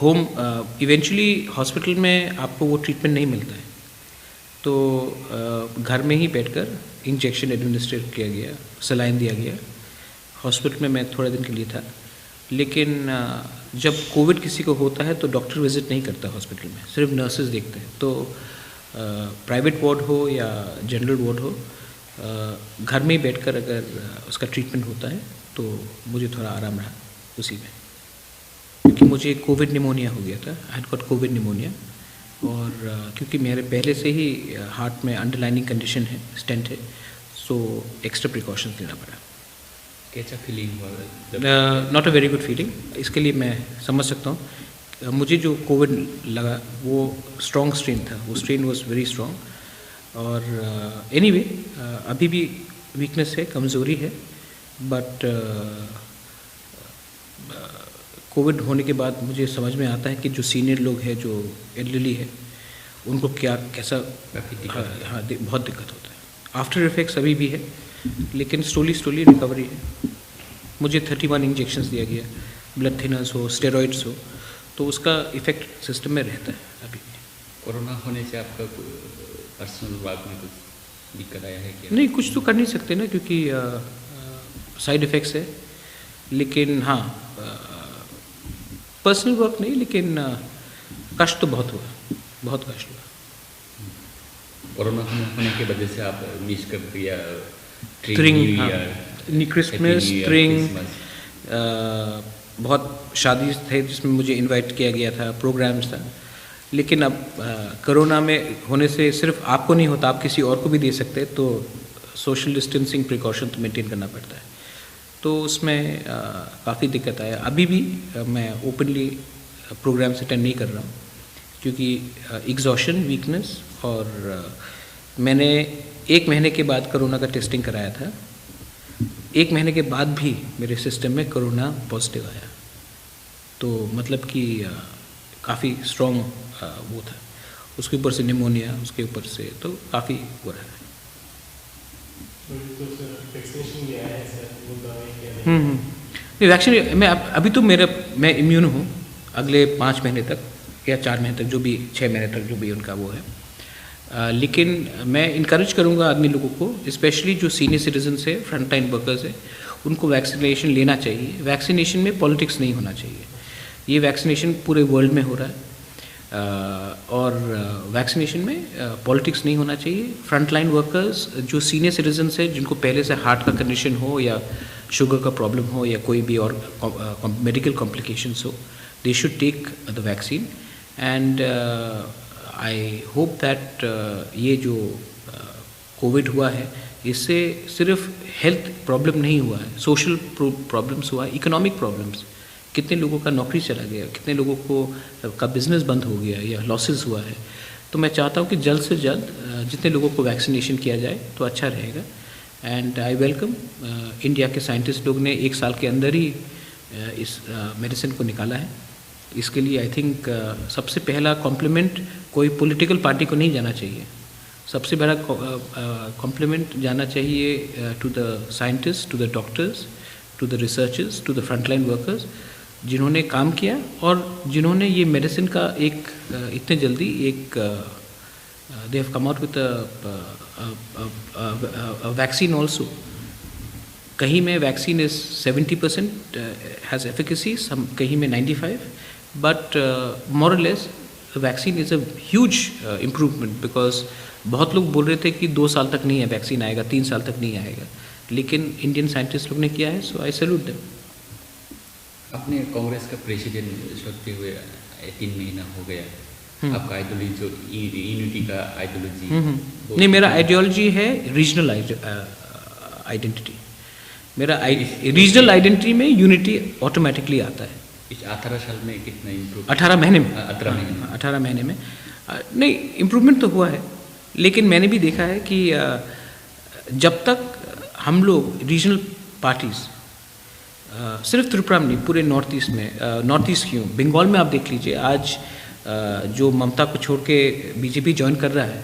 Home eventually hospital में आपको वो ट्रीटमेंट नहीं मिलता है, तो घर में ही बैठकर इंजेक्शन एडमिनिस्ट्रेट किया गया, सलाइन दिया गया। हॉस्पिटल में मैं थोड़े दिन के लिए था, लेकिन जब कोविड किसी को होता है तो डॉक्टर विजिट नहीं करता हॉस्पिटल में, सिर्फ नर्सेज देखते हैं। तो प्राइवेट वार्ड हो या जनरल वार्ड हो, घर में ही बैठकर अगर उसका ट्रीटमेंट होता है तो मुझे थोड़ा आराम रहा उसी में, क्योंकि मुझे कोविड निमोनिया हो गया था। I had got Covid pneumonia, और क्योंकि मेरे पहले से ही हार्ट में अंडरलाइनिंग कंडीशन है, स्टेंट है, सो एक्स्ट्रा प्रिकॉशंस लेना पड़ा। कैसा फीलिंग हुआ? Not a very good feeling. इसके लिए मैं समझ सकता हूँ। मुझे जो कोविड लगा वो स्ट्रॉन्ग स्ट्रेन था, वो स्ट्रेन वॉज वेरी स्ट्रॉन्ग। और एनीवे अभी भी वीकनेस है, कमज़ोरी है, बट कोविड होने के बाद मुझे समझ में आता है कि जो सीनियर लोग हैं, जो एल्डरली है, उनको कैसा हाँ बहुत दिक्कत होता है। आफ्टर इफेक्ट्स अभी भी है, लेकिन स्लोली रिकवरी है। मुझे 31 इंजेक्शंस दिया गया, ब्लड थिनर्स हो, स्टेरॉइड्स हो, तो उसका इफेक्ट सिस्टम में रहता है अभी भी। कोरोना होने से आपका पर्सनल वर्क में कुछ दिक्कत आया है क्या? नहीं, कुछ तो कर नहीं सकते ना, क्योंकि साइड इफ़ेक्ट्स है। लेकिन हाँ, पर्सनल वर्क नहीं, लेकिन कष्ट तो बहुत हुआ, बहुत कष्ट हुआ। कोरोना होने के वजह से आप मिस कर दिया ट्रिंग, क्रिसमस, ट्रिंग, बहुत शादी थे जिसमें मुझे इनवाइट किया गया था, प्रोग्राम्स था। लेकिन अब कोरोना में होने से सिर्फ आपको नहीं होता, आप किसी और को भी दे सकते, तो सोशल डिस्टेंसिंग प्रिकॉशन तो मेंटेन करना पड़ता है। तो उसमें काफ़ी दिक्कत आया। अभी भी मैं ओपनली प्रोग्राम्स अटेंड नहीं कर रहा हूँ, क्योंकि एग्जॉशन, वीकनेस, और मैंने 1 महीने के बाद कोरोना का टेस्टिंग कराया था। 1 महीने के बाद भी मेरे सिस्टम में कोरोना पॉजिटिव आया, तो मतलब कि काफ़ी स्ट्रॉन्ग वो था। उसके ऊपर से निमोनिया, उसके ऊपर से तो काफ़ी हो रहा है। नहीं, वैक्सीन मैं अभी तो मैं इम्यून हूँ अगले 5 महीने तक या 4 महीने तक, जो भी 6 महीने तक जो भी उनका वो है। लेकिन मैं इनकरेज करूँगा आदमी लोगों को, स्पेशली जो सीनियर सिटीजन्स है, फ्रंट लाइन वर्कर्स है, उनको वैक्सीनेशन लेना चाहिए। वैक्सीनेशन में पॉलिटिक्स नहीं होना चाहिए। ये वैक्सीनेशन पूरे वर्ल्ड में हो रहा है, और वैक्सीनेशन में पॉलिटिक्स नहीं होना चाहिए। फ्रंट लाइन वर्कर्स जो सीनियर सिटीजन्स है, जिनको पहले से हार्ट का कंडीशन हो या शुगर का प्रॉब्लम हो या कोई भी और मेडिकल कॉम्प्लिकेशंस हो, they should take the vaccine. And I hope that ये जो कोविड हुआ है, इससे सिर्फ हेल्थ प्रॉब्लम नहीं हुआ है, सोशल प्रॉब्लम्स हुआ है, इकोनॉमिक प्रॉब्लम्स। कितने लोगों का नौकरी चला गया, कितने लोगों का बिजनेस बंद हो गया या लॉसेस हुआ है। तो मैं चाहता हूँ कि जल्द से जल्द जितने लोगों को वैक्सीनेशन किया जाए तो अच्छा रहेगा। एंड आई वेलकम इंडिया के साइंटिस्ट लोग ने 1 साल के अंदर ही इस मेडिसिन को निकाला है। इसके लिए आई थिंक सबसे पहला कॉम्प्लीमेंट कोई पॉलिटिकल पार्टी को नहीं जाना चाहिए। सबसे बड़ा कॉम्प्लीमेंट जाना चाहिए to the scientist, to the doctors, to the researchers, to the frontline workers, जिन्होंने काम किया और जिन्होंने ये मेडिसिन का एक इतने जल्दी एक they have come out with vaccine also. कहीं में वैक्सीन इज 70% हैज़ एफिकेसी, कहीं में 95, बट मोर और less vaccine is a huge improvement. Because बहुत लोग बोल रहे थे कि 2 साल तक नहीं है वैक्सीन आएगा, 3 साल तक नहीं आएगा, लेकिन इंडियन साइंटिस्ट लोग ने किया है, सो आई सैल्यूट देम। अपने कांग्रेस का प्रेसिडेंट होते हुए 3 महीना हो गया, आपका आइडियोलॉजी जो यूनिटी का आइडियोलॉजी नहीं, मेरा आइडियोलॉजी है रीजनल आइडेंटिटी। मेरा रीजनल आइडेंटिटी में यूनिटी ऑटोमेटिकली आता है। इस 18 साल में कितना इम्प्रूव? 18 महीने में 18 महीने में नहीं, इम्प्रूवमेंट तो हुआ है, लेकिन मैंने भी देखा है कि जब तक हम लोग रीजनल पार्टीज़ सिर्फ त्रिपुरा में नहीं, पूरे नॉर्थ ईस्ट में, नॉर्थ ईस्ट क्यों, बंगाल में आप देख लीजिए, आज जो ममता को छोड़ के बीजेपी ज्वाइन कर रहा है,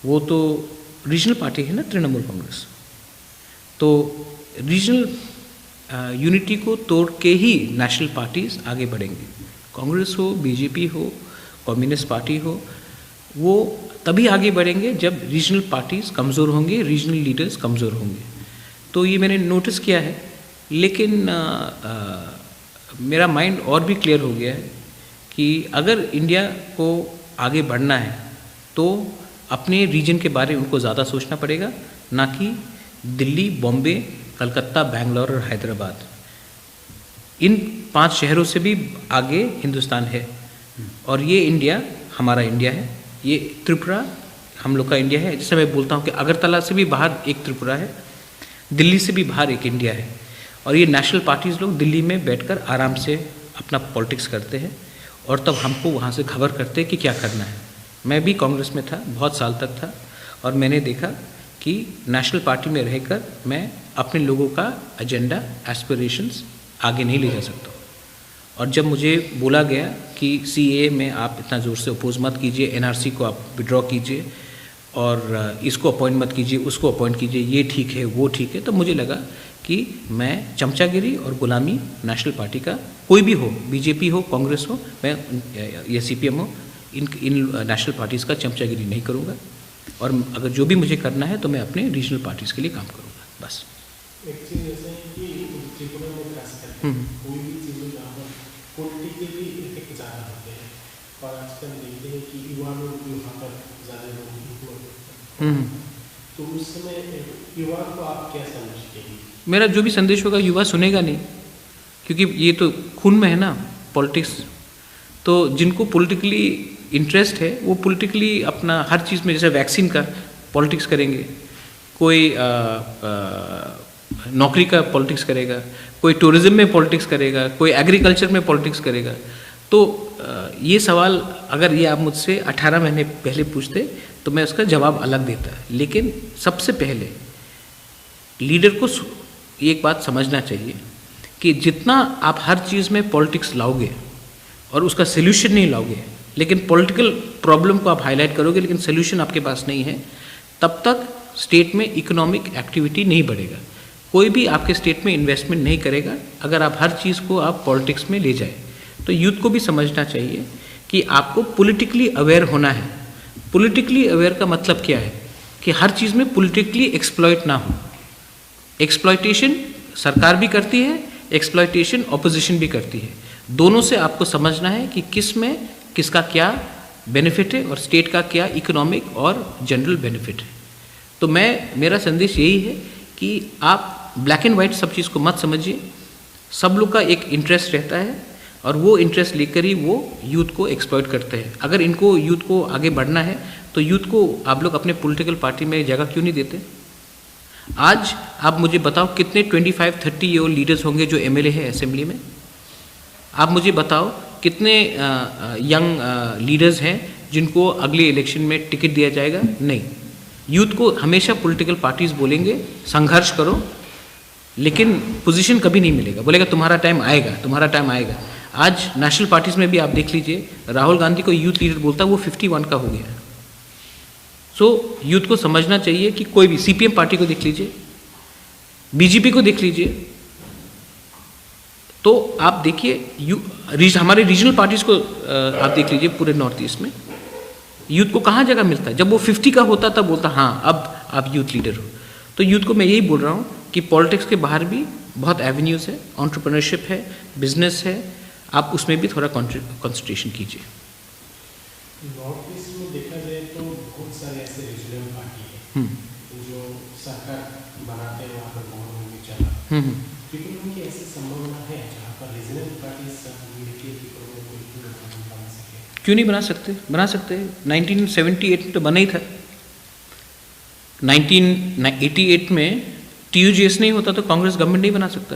वो तो रीजनल पार्टी है ना, तृणमूल कांग्रेस। तो रीजनल यूनिटी को तोड़ के ही नेशनल पार्टीज आगे बढ़ेंगे। कांग्रेस हो, बीजेपी हो, कम्युनिस्ट पार्टी हो, वो तभी आगे बढ़ेंगे जब रीजनल पार्टीज़ कमज़ोर होंगे, रीजनल लीडर्स कमज़ोर होंगे। तो ये मैंने नोटिस किया है, लेकिन मेरा माइंड और भी क्लियर हो गया है कि अगर इंडिया को आगे बढ़ना है तो अपने रीजन के बारे में उनको ज़्यादा सोचना पड़ेगा, ना कि दिल्ली, बॉम्बे, कलकत्ता, बेंगलोर और हैदराबाद। इन 5 शहरों से भी आगे हिंदुस्तान है, और ये इंडिया हमारा इंडिया है, ये त्रिपुरा हम लोग का इंडिया है। जैसे मैं बोलता हूँ कि अगरतला से भी बाहर एक त्रिपुरा है, दिल्ली से भी बाहर एक इंडिया है, और ये नेशनल पार्टीज़ लोग दिल्ली में बैठकर आराम से अपना पॉलिटिक्स करते हैं, और तब हमको वहाँ से खबर करते हैं कि क्या करना है। मैं भी कांग्रेस में था, बहुत साल तक था, और मैंने देखा कि नेशनल पार्टी में रहकर मैं अपने लोगों का एजेंडा, एस्पिरेशंस आगे नहीं ले जा सकता। और जब मुझे बोला गया कि CAA में आप इतना ज़ोर से अपोज मत कीजिए, NRC को आप विड्रॉ कीजिए, और इसको अपॉइंट मत कीजिए, उसको अपॉइंट कीजिए, ये ठीक है, वो ठीक है, तो मुझे लगा कि मैं चमचागिरी और गुलामी नेशनल पार्टी का, कोई भी हो, बीजेपी हो, कांग्रेस हो, मैं या CPM हो, इन नेशनल पार्टीज़ का चमचागिरी नहीं करूँगा, और अगर जो भी मुझे करना है तो मैं अपने रीजनल पार्टीज़ के लिए काम करूँगा, बस। एक चीज़ ऐसा है कि त्रिपुरा में खास करके कोई भी चीज़ें जहाँ पर पॉलिटिकली इफेक्ट ज़्यादा होते हैं, और आजकल देखते हैं कि युवा लोग भी वहाँ पर ज़्यादा लोग, तो उस समय युवा को आप क्या समझते हैं? मेरा जो भी संदेश होगा युवा सुनेगा नहीं, क्योंकि ये तो खून में है ना पॉलिटिक्स। तो जिनको पॉलिटिकली इंटरेस्ट है वो पॉलिटिकली अपना हर चीज़ में, जैसे वैक्सीन का पॉलिटिक्स करेंगे, कोई नौकरी का पॉलिटिक्स करेगा, कोई टूरिज्म में पॉलिटिक्स करेगा, कोई एग्रीकल्चर में पॉलिटिक्स करेगा। तो ये सवाल अगर ये आप मुझसे 18 महीने पहले पूछते तो मैं उसका जवाब अलग देता। लेकिन सबसे पहले लीडर को एक बात समझना चाहिए कि जितना आप हर चीज़ में पॉलिटिक्स लाओगे और उसका सल्यूशन नहीं लाओगे, लेकिन पॉलिटिकल प्रॉब्लम को आप हाईलाइट करोगे लेकिन सल्यूशन आपके पास नहीं है, तब तक स्टेट में इकोनॉमिक एक्टिविटी नहीं बढ़ेगा। कोई भी आपके स्टेट में इन्वेस्टमेंट नहीं करेगा अगर आप हर चीज़ को आप पॉलिटिक्स में ले जाए। तो यूथ को भी समझना चाहिए कि आपको पॉलिटिकली अवेयर होना है। पॉलिटिकली अवेयर का मतलब क्या है कि हर चीज़ में पॉलिटिकली एक्सप्लॉइट ना हो। एक्सप्लॉइटेशन सरकार भी करती है, एक्सप्लॉइटेशन ऑपोजिशन भी करती है। दोनों से आपको समझना है कि किस में किसका क्या बेनिफिट है और स्टेट का क्या इकोनॉमिक और जनरल बेनिफिट है। तो मेरा संदेश यही है कि आप ब्लैक एंड वाइट सब चीज़ को मत समझिए। सब लोग का एक इंटरेस्ट रहता है और वो इंटरेस्ट लेकर ही वो यूथ को एक्सप्लॉइट करते हैं। अगर इनको यूथ को आगे बढ़ना है तो यूथ को आप लोग अपने पॉलिटिकल पार्टी में जगह क्यों नहीं देते? आज आप मुझे बताओ कितने 25-30 ईयर लीडर्स होंगे जो MLA है असेंबली में? आप मुझे बताओ कितने यंग लीडर्स हैं जिनको अगले इलेक्शन में टिकट दिया जाएगा? नहीं। यूथ को हमेशा पॉलिटिकल पार्टीज बोलेंगे संघर्ष करो, लेकिन पोजीशन कभी नहीं मिलेगा। बोलेगा तुम्हारा टाइम आएगा, तुम्हारा टाइम आएगा। आज नेशनल पार्टीज में भी आप देख लीजिए, राहुल गांधी को यूथ लीडर बोलता है, वो 51 का हो गया। सो यूथ को समझना चाहिए कि कोई भी CPM पार्टी को देख लीजिए, BJP को देख लीजिए, तो आप देखिए हमारे रीजनल पार्टीज को आप देख लीजिए पूरे नॉर्थ ईस्ट में यूथ को कहाँ जगह मिलता है। जब वो 50 का होता तब बोलता हाँ अब आप यूथ लीडर हो। तो यूथ को मैं यही बोल रहा हूँ कि पॉलिटिक्स के बाहर भी बहुत एवेन्यूज़ है, एंटरप्रेन्योरशिप है, बिजनेस है, आप उसमें भी थोड़ा कंसंट्रेशन कीजिए। नॉर्थ ईस्ट में देखा जाए तो बहुत सारे ऐसे रीजनल पार्टी है जो सरकार बनाते हैं, वहाँ पर गवर्नमेंट में चला, लेकिन उनकी ऐसी संभावना है जहाँ पर रीजनल पार्टी मिलकर बना सके। क्यों नहीं बना सकते? बना सकते हैं। 1978 में तो बना ही था। 1988 में TUGS नहीं होता तो कांग्रेस गवर्नमेंट नहीं बना सकता।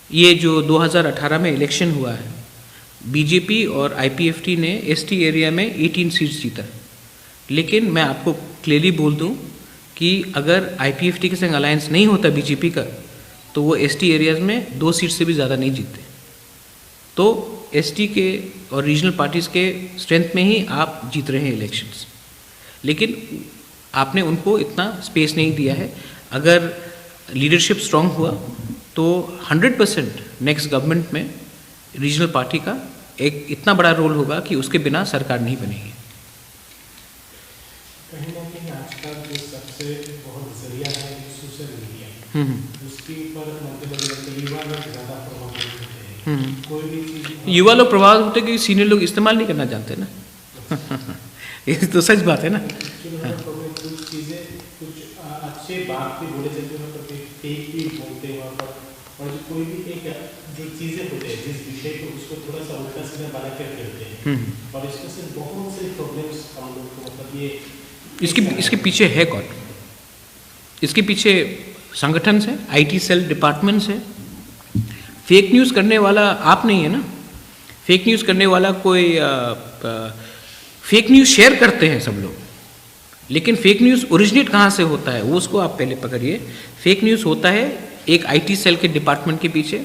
ये जो 2018 में इलेक्शन हुआ है, BJP और IPFT ने ST एरिया में 18 सीट्स जीता। लेकिन मैं आपको क्लियरली बोल दूं कि अगर IPFT के संग अलायंस नहीं होता BJP का तो वो ST एरियाज में 2 सीट से भी ज़्यादा नहीं जीतते। तो ST के और रीजनल पार्टीज़ के स्ट्रेंथ में ही आप जीत रहे हैं इलेक्शंस, लेकिन आपने उनको इतना स्पेस नहीं दिया है। अगर लीडरशिप स्ट्रांग हुआ तो 100% नेक्स्ट गवर्नमेंट में रीजनल पार्टी का एक इतना बड़ा रोल होगा कि उसके बिना सरकार नहीं बनेगी। कहीं ना कहीं आजकल जो सबसे बहुत जरिया है सोशल मीडिया, उसके ऊपर युवा लोग ज़्यादा प्रभावित होते हैं। कोई भी चीज़ युवा लोग प्रभावित होते हैं क्योंकि सीनियर लोग इस्तेमाल नहीं करना जानते ना। ये तो सच बात है ना। कुछ चीज़ें कुछ अच्छे बात भी बोले जाते हैं, मतलब फेक भी बोलते हैं वहाँ पर, और जो कोई भी एक जो चीज़ें होते हैं जिस विषय को उसको थोड़ा सा उल्टा सीधा बना कर देते हैं, और इसमें से बहुत से प्रॉब्लम्स हम लोग को मतलब ये इसके पीछे है कौन? इसके पीछे संगठन है, IT सेल डिपार्टमेंट्स है। फेक न्यूज़ करने वाला आप नहीं है ना। फेक न्यूज़ करने वाला कोई फेक न्यूज़ शेयर करते हैं सब लोग, लेकिन फेक न्यूज़ ओरिजिनेट कहाँ से होता है वो उसको आप पहले पकड़िए। फेक न्यूज़ होता है एक IT सेल के डिपार्टमेंट के पीछे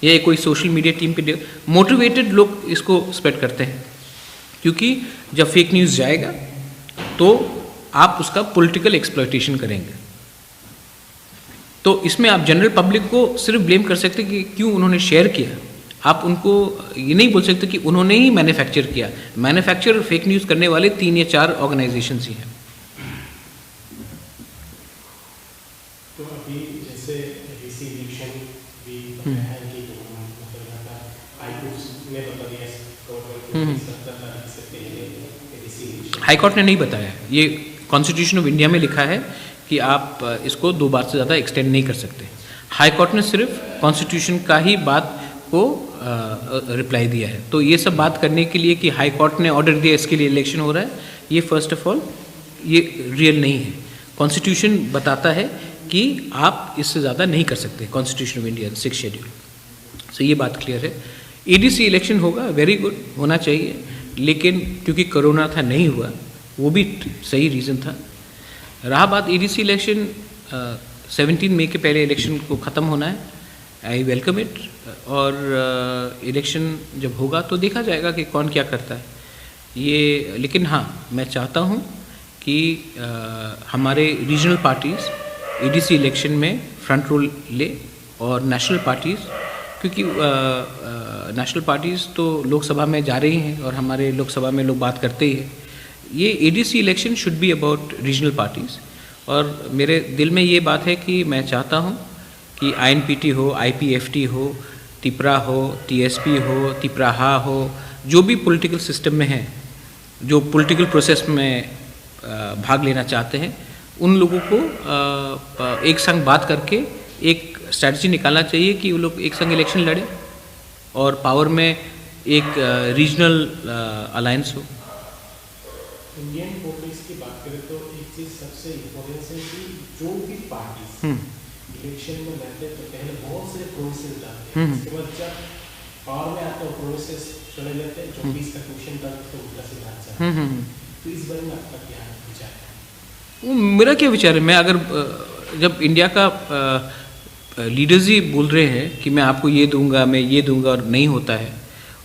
या कोई सोशल मीडिया टीम के मोटिवेटेड लोग इसको स्प्रेड करते हैं, क्योंकि जब फेक न्यूज़ जाएगा तो आप उसका पॉलिटिकल एक्सप्लॉयटेशन करेंगे। तो इसमें आप जनरल पब्लिक को सिर्फ ब्लेम कर सकते कि क्यों उन्होंने शेयर किया। आप उनको ये नहीं बोल सकते कि उन्होंने ही मैन्युफैक्चर किया। मैन्युफैक्चर फेक न्यूज़ करने वाले 3 या 4 ऑर्गेनाइजेशंस ही हैं। तो अभी जैसे इलेक्शन भी है कि हाई कोर्ट ने नहीं बताया, ये कॉन्स्टिट्यूशन ऑफ इंडिया में लिखा है कि आप इसको 2 बार से ज़्यादा एक्सटेंड नहीं कर सकते। हाई कोर्ट ने सिर्फ कॉन्स्टिट्यूशन का ही बात को रिप्लाई दिया है। तो ये सब बात करने के लिए कि हाई कोर्ट ने ऑर्डर दिया इसके लिए इलेक्शन हो रहा है, ये फर्स्ट ऑफ ऑल ये रियल नहीं है। कॉन्स्टिट्यूशन बताता है कि आप इससे ज़्यादा नहीं कर सकते, कॉन्स्टिट्यूशन ऑफ इंडिया 6 शेड्यूल। सो ये बात क्लियर है। ADC इलेक्शन होगा, वेरी गुड, होना चाहिए, लेकिन क्योंकि कोरोना था नहीं हुआ, वो भी सही रीज़न था। रहा बात ADC इलेक्शन, 17 मई के पहले इलेक्शन को ख़त्म होना है। आई वेलकम इट, और इलेक्शन जब होगा तो देखा जाएगा कि कौन क्या करता है ये। लेकिन हाँ, मैं चाहता हूँ कि हमारे रीजनल पार्टीज़ ADC इलेक्शन में फ्रंट रोल ले, और नेशनल पार्टीज़, क्योंकि नेशनल पार्टीज़ तो लोकसभा में जा रही हैं और हमारे लोकसभा में लोग बात करते ही हैं। ये ADC election should be about regional parties, और मेरे दिल में ये बात है कि मैं चाहता हूँ कि INPT हो, IPFT हो, तिपरा हो, TSP हो, तिपराहा हो, जो भी पॉलिटिकल सिस्टम में हैं, जो पॉलिटिकल प्रोसेस में भाग लेना चाहते हैं, उन लोगों को एक संग बात करके एक स्ट्रैटेजी निकालना चाहिए कि वो लोग एक संग इलेक्शन लड़े और पावर में एक रीजनल अलायंस हो। इंडियन पॉलिटिक्स की बात करें तो एक चीज़ सबसे इम्पोर्टेंट है कि जो भी पार्टी इलेक्शन में लड़ते हैं तो पहले बहुत सारे प्रोसेस डालते हैं, उसके बाद जब पावर में आते हैं प्रोसेस चले जाते हैं, जो 20 का क्वेश्चन डालते हैं उल्टा सीधा आता है। तो इस बारे में आपका क्या विचार है? मेरा क्या विचार है, मैं अगर जब इंडिया का लीडर्स ही बोल रहे हैं कि मैं आपको ये दूंगा, मैं ये दूंगा, और नहीं होता है,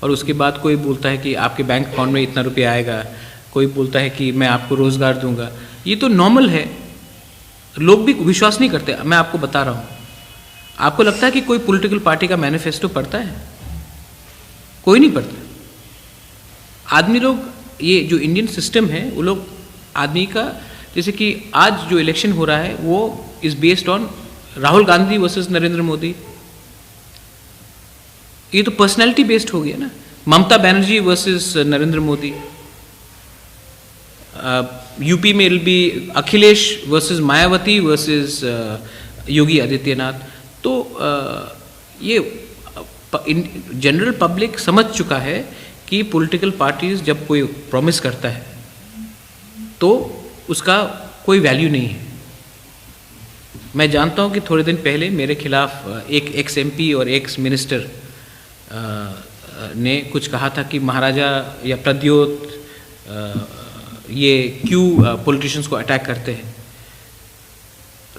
और उसके बाद कोई बोलता है कि आपके बैंक अकाउंट में इतना रुपया आएगा, कोई बोलता है कि मैं आपको रोज़गार दूंगा, ये तो नॉर्मल है। लोग भी विश्वास नहीं करते। मैं आपको बता रहा हूँ, आपको लगता है कि कोई पॉलिटिकल पार्टी का मैनिफेस्टो पढ़ता है? कोई नहीं पढ़ता। आदमी लोग, ये जो इंडियन सिस्टम है, वो लोग आदमी का, जैसे कि आज जो इलेक्शन हो रहा है वो is based on Rahul Gandhi versus Narendra Modi. ये तो पर्सनैलिटी बेस्ड हो गया ना। ममता बनर्जी वर्सेस नरेंद्र मोदी। यूपी में it'll be Akhilesh versus Mayawati versus Yogi Adityanath. तो ये जनरल पब्लिक समझ चुका है कि पॉलिटिकल पार्टीज जब कोई प्रॉमिस करता है तो उसका कोई वैल्यू नहीं है। मैं जानता हूं कि थोड़े दिन पहले मेरे खिलाफ एक एक्स MP और एक्स मिनिस्टर ने कुछ कहा था कि महाराजा या प्रद्योत ये क्यों पॉलिटिशियंस को अटैक करते हैं।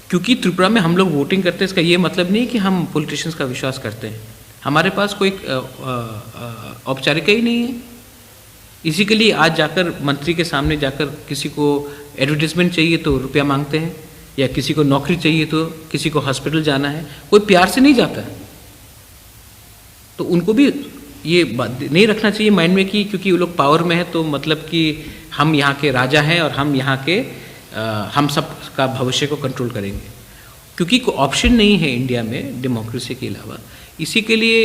क्योंकि त्रिपुरा में हम लोग वोटिंग करते हैं, इसका ये मतलब नहीं कि हम पॉलिटिशियंस का विश्वास करते हैं। हमारे पास कोई औपचारिकता ही नहीं है। इसी के लिए आज जाकर मंत्री के सामने जाकर किसी को एडवर्टीजमेंट चाहिए तो रुपया मांगते हैं, या किसी को नौकरी चाहिए तो किसी को हॉस्पिटल जाना है, कोई प्यार से नहीं जाता है। तो उनको भी ये बात नहीं रखना चाहिए माइंड में कि क्योंकि वो लोग पावर में है तो मतलब कि हम यहाँ के राजा हैं और हम यहाँ के हम सब का भविष्य को कंट्रोल करेंगे, क्योंकि कोई ऑप्शन नहीं है इंडिया में डेमोक्रेसी के अलावा। इसी के लिए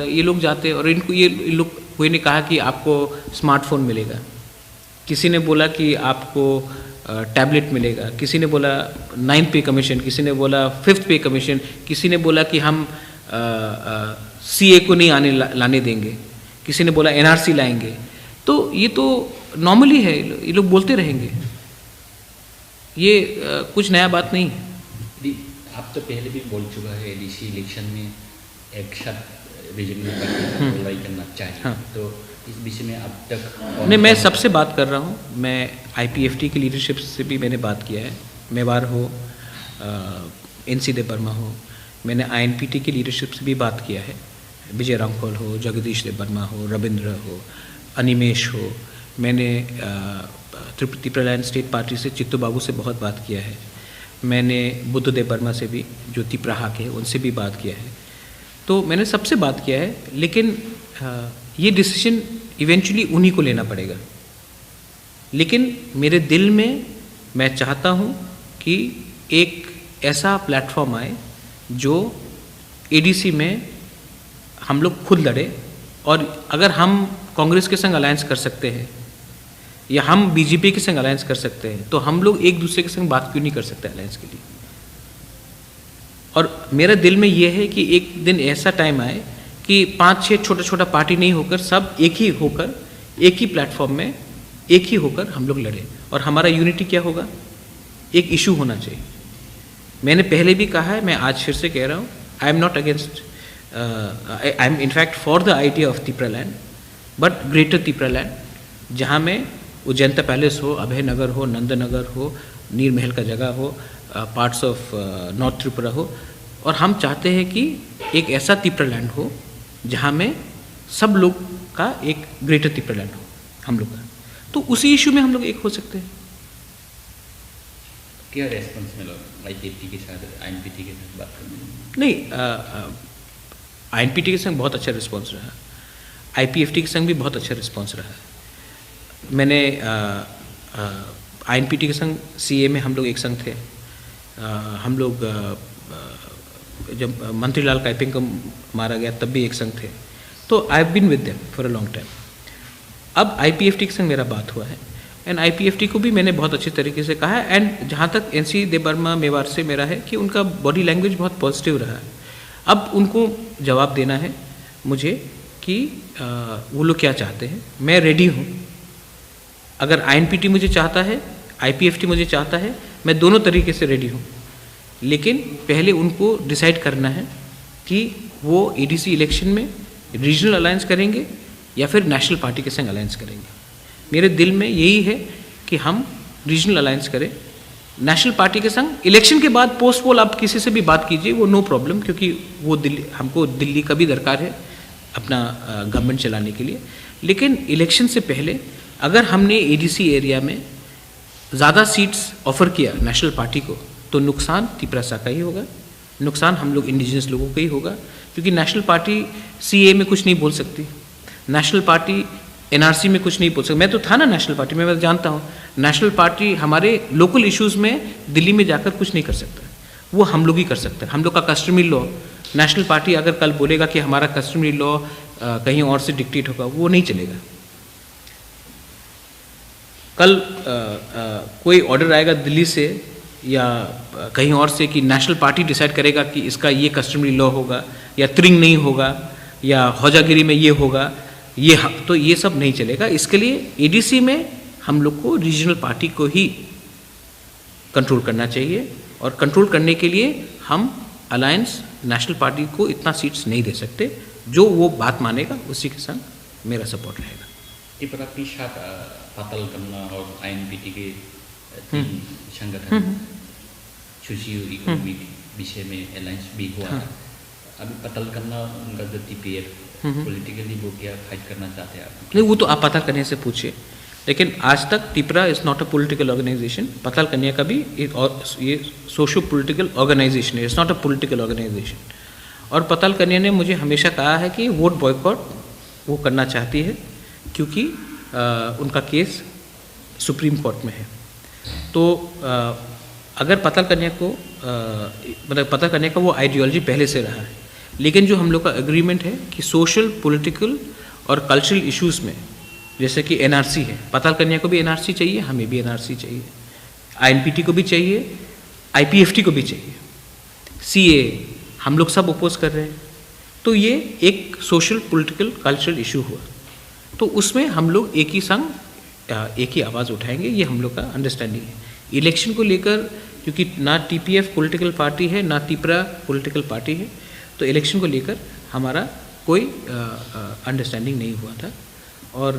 ये लोग जाते हैं और इनको ये लोग, कोई ने कहा कि आपको स्मार्टफोन मिलेगा, किसी ने बोला कि आपको टैबलेट मिलेगा, किसी ने बोला 9th पे कमीशन, किसी ने बोला 5th पे कमीशन, किसी ने बोला कि हम CA को नहीं लाने देंगे, किसी ने बोला NRC लाएंगे। तो ये तो नॉर्मली है, ये लोग बोलते रहेंगे, ये कुछ नया बात नहीं है। आप तो पहले भी बोल चुका है एडीसी इलेक्शन में एक साथ रीजनल पार्टी लड़ाई करना चाहिए। हाँ। तो इस विषय में अब तक नहीं, मैं सबसे बात कर रहा हूँ, मैं IPFT की लीडरशिप से भी मैंने बात किया है, मेवार हो, NC देबबर्मा हो, मैंने INPT की लीडरशिप से भी बात किया है, विजय रामफल हो, जगदीश देबबर्मा हो, रविंद्र हो, अनिमेश हो, मैंने त्रिपुरा स्टेट पार्टी से चित्तू बाबू से बहुत बात किया है, मैंने बुद्ध देबबर्मा से भी जो तिपराहा के उनसे भी बात किया है। तो मैंने सबसे बात किया है, लेकिन ये डिसीजन इवेंचुअली उन्हीं को लेना पड़ेगा। लेकिन मेरे दिल में मैं चाहता हूँ कि एक ऐसा प्लेटफॉर्म आए जो ADC में हम लोग खुद लड़े, और अगर हम कांग्रेस के संग अलायंस कर सकते हैं या हम BJP के संग अलायंस कर सकते हैं, तो हम लोग एक दूसरे के संग बात क्यों नहीं कर सकते अलायंस के लिए। और मेरा दिल में ये है कि एक दिन ऐसा टाइम आए कि 5-6 छोटा छोटा पार्टी नहीं होकर सब एक ही होकर, एक ही प्लेटफॉर्म में एक ही होकर हम लोग लड़े। और हमारा यूनिटी क्या होगा, एक इशू होना चाहिए। मैंने पहले भी कहा है, मैं आज फिर से कह रहा हूँ, I am not against, I am in fact for the idea of Tipra land, but greater Tipra land, जहाँ में उज्जैनता पैलेस हो, अभय नगर हो, नंदनगर हो, नीर महल का जगह हो, पार्ट्स ऑफ नॉर्थ त्रिपुरा हो। और हम चाहते हैं कि एक ऐसा तिपरा लैंड हो जहाँ में सब लोग का एक ग्रेटर तिपरा लैंड हो हम लोग का, तो उसी इशू में हम लोग एक हो सकते हैं। क्या रेस्पॉन्स मिला IPFT के साथ, INPT के साथ बात करने में? नहीं, INPT के संग बहुत अच्छा रिस्पॉन्स रहा, IPFT के संग भी बहुत अच्छा रिस्पॉन्स रहा। मैंने INPT के संग CA में हम लोग एक संग थे, हम लोग जब मंत्रीलाल काइपिंग को मारा गया तब भी एक संग थे। तो I have been with them for a long time. अब IPFT के संग मेरा बात हुआ है, एंड IPFT को भी मैंने बहुत अच्छे तरीके से कहा है। एंड जहाँ तक NC देबबर्मा मेवार से मेरा है कि उनका बॉडी लैंग्वेज बहुत पॉजिटिव रहा है। अब उनको जवाब देना है मुझे कि वो लोग क्या चाहते हैं। मैं रेडी हूँ, अगर INPT मुझे चाहता है, IPFT मुझे चाहता है, मैं दोनों तरीके से रेडी हूँ। लेकिन पहले उनको डिसाइड करना है कि वो ADC इलेक्शन में रीजनल अलायंस करेंगे या फिर नेशनल पार्टी के संग अलायंस करेंगे। मेरे दिल में यही है कि हम रीजनल अलायंस करें नेशनल पार्टी के संग। इलेक्शन के बाद पोस्ट पोल आप किसी से भी बात कीजिए, वो नो प्रॉब्लम, क्योंकि वो दिल्ली, हमको दिल्ली का भी दरकार है अपना गवर्नमेंट चलाने के लिए। लेकिन इलेक्शन से पहले अगर हमने ADC एरिया में ज़्यादा सीट्स ऑफर किया नेशनल पार्टी को, तो नुकसान तिपरासा का ही होगा, नुकसान हम लोग इंडिजिनस लोगों का ही होगा, क्योंकि नेशनल पार्टी CA में कुछ नहीं बोल सकती, नेशनल पार्टी NRC में कुछ नहीं बोल सकती। मैं तो था ना नेशनल पार्टी में, मैं जानता हूँ नेशनल पार्टी हमारे लोकल इश्यूज़ में दिल्ली में जाकर कुछ नहीं कर सकता, वो हम लोग ही कर सकते हैं। हम लोग का कस्टमरी लॉ, नेशनल पार्टी अगर कल बोलेगा कि हमारा कस्टमरी लॉ कहीं और से डिक्टेट होगा, वो नहीं चलेगा। कल कोई ऑर्डर आएगा दिल्ली से या कहीं और से कि नेशनल पार्टी डिसाइड करेगा कि इसका ये कस्टमरी लॉ होगा या त्रिंग नहीं होगा या हौजागिरी में ये होगा, ये तो ये सब नहीं चलेगा। इसके लिए ADC में हम लोग को रीजनल पार्टी को ही कंट्रोल करना चाहिए, और कंट्रोल करने के लिए हम अलायंस नेशनल पार्टी को इतना सीट्स नहीं दे सकते। जो वो बात मानेगा उसी के संग मेरा सपोर्ट रहेगा। त्रिपुरा के साथ पाताल गंगा और INPT के तीन संगठन सोशियो इकोनॉमिक विषय में अलायंस भी हुआ है। अभी पाताल गंगा उनका जो TPF पॉलिटिकली वो क्या फाइट करना चाहते हैं आप? नहीं, वो तो आप पाताल कन्या से पूछिए, लेकिन आज तक Tripura is not a political organisation. Patal Kanya का भी ये सोशो पॉलिटिकल ऑर्गेनाइजेशन है, it's not a political organisation. और पाताल कन्या ने मुझे हमेशा कहा है कि वोट बॉयकॉट वो करना चाहती है क्योंकि उनका केस सुप्रीम कोर्ट में है। तो अगर पतल कन्या को मतलब पतल कन्या का वो आइडियोलॉजी पहले से रहा है, लेकिन जो हम लोग का एग्रीमेंट है कि सोशल, पॉलिटिकल और कल्चरल इश्यूज़ में, जैसे कि एनआरसी है, पतल कन्या को भी एनआरसी चाहिए, हमें भी एनआरसी चाहिए, आईएनपीटी को भी चाहिए, आईपीएफटी को भी चाहिए, सीए हम लोग सब अपोज कर रहे हैं। तो ये एक सोशल, पॉलिटिकल, कल्चरल इशू हुआ, तो उसमें हम लोग एक ही संग एक ही आवाज़ उठाएंगे, ये हम लोग का अंडरस्टैंडिंग है। इलेक्शन को लेकर क्योंकि ना टीपीएफ पॉलिटिकल पार्टी है ना तिपरा पॉलिटिकल पार्टी है, तो इलेक्शन को लेकर हमारा कोई अंडरस्टैंडिंग नहीं हुआ था। और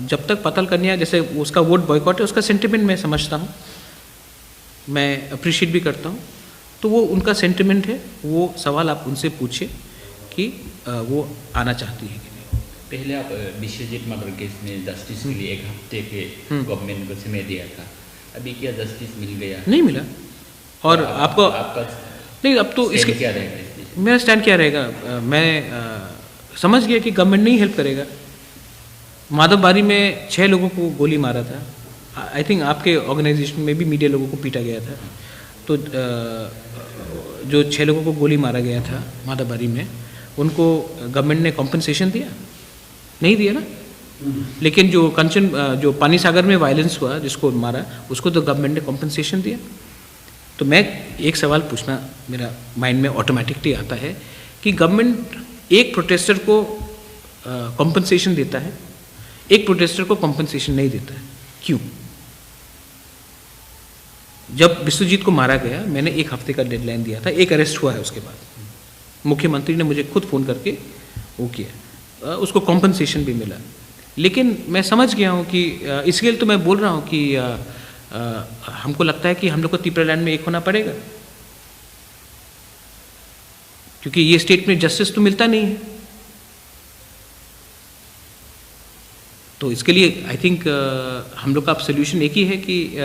जब तक पतल कन्या जैसे उसका वोट बॉयकॉट है, उसका सेंटिमेंट मैं समझता हूँ, मैं अप्रिशिएट भी करता हूँ, तो वो उनका सेंटिमेंट है, वो सवाल आप उनसे पूछिए कि वो आना चाहती है कि नहीं। पहले आप विश्वजीत मर्डर केस में जस्टिस के लिए 1 हफ्ते के गवर्नमेंट को समय दिया था, अभी क्या जस्टिस मिल गया? नहीं मिला। और तो आपको आपका नहीं, अब तो इसके क्या रहेगा इस विषय? मेरा स्टैंड क्या रहेगा, मैं समझ गया कि गवर्नमेंट नहीं हेल्प करेगा। माधवबारी में 6 लोगों को गोली मारा था, आई थिंक आपके ऑर्गेनाइजेशन में भी मीडिया लोगों को पीटा गया था। तो जो 6 लोगों को गोली मारा गया था माधवबारी में, उनको गवर्नमेंट ने कॉम्पनसेशन दिया? नहीं दिया ना। लेकिन जो कंचन जो पानी सागर में वायलेंस हुआ, जिसको मारा, उसको तो गवर्नमेंट ने कॉम्पनसेशन दिया। तो मैं एक सवाल पूछना मेरा माइंड में ऑटोमेटिकली आता है कि गवर्नमेंट एक प्रोटेस्टर को कॉम्पनसेशन देता है, एक प्रोटेस्टर को कॉम्पनसेशन नहीं देता है, क्यों? जब विश्वजीत को मारा गया, मैंने 1 हफ्ते का डेडलाइन दिया था, एक अरेस्ट हुआ है उसके बाद। मुख्यमंत्री ने मुझे खुद फ़ोन करके वो किया, उसको कॉम्पनसेशन भी मिला। लेकिन मैं समझ गया हूँ कि इसके लिए तो मैं बोल रहा हूँ कि हमको लगता है कि हम लोग को तिपरालैंड में एक होना पड़ेगा, क्योंकि ये स्टेट में जस्टिस तो मिलता नहीं है। तो इसके लिए आई थिंक हम लोग का अब सोल्यूशन एक ही है कि